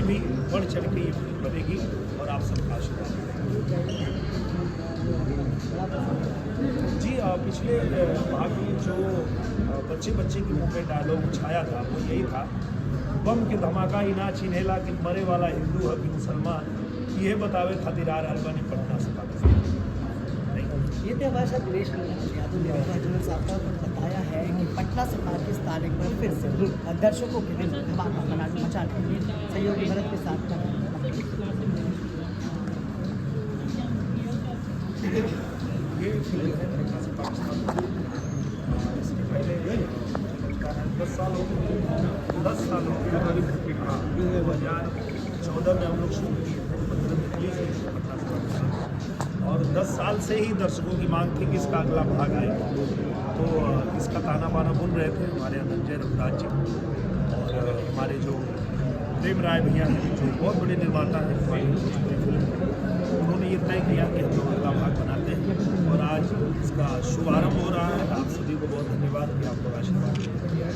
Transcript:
भी बढ़ चढ़ के ये फिल्म बनेगी और आप सबका आशीर्वाद मिलेगा। जी पिछले भाग में जो बच्चे के मुंह में डायलॉग छाया था वो यही था, बम के धमाका ही ना चिन्हेला कि मरे वाला हिंदू है कि मुसलमान, ये बतावे खातिर आ रहल बानी पटना से पाकिस्तान। ये त्यौहार साहब दिनेश यादव साहब का बताया है कि पटना से पाकिस्तान एक बार फिर से दर्शकों के दिल धमाका मचाने के लिए सहयोगी भारत के साथ ये फिल्म है पटना से पाकिस्तान। इसके पहले 10 साल हो गए, 10 साल हो गए। 2014 में हम लोग शुरू किए थे, 15 में रिलीज हुई थी पटना से पाकिस्तान, और 10 साल से ही दर्शकों की मांग थी कि इसका अगला भाग आए। तो इसका ताना बाना बुन रहे थे हमारे धनंजय रघुराज जी और हमारे जो प्रेम राय भैया हैं, जो बहुत बड़े निर्माता हैं हमारी भोजपुरी फिल्म में। उन्होंने ये तय किया कि हम लोग अगला भाग बनाते हैं और आज इसका शुभारंभ हो रहा है। आप सभी को बहुत धन्यवाद कि आप लोग आशीर्वाद दिया।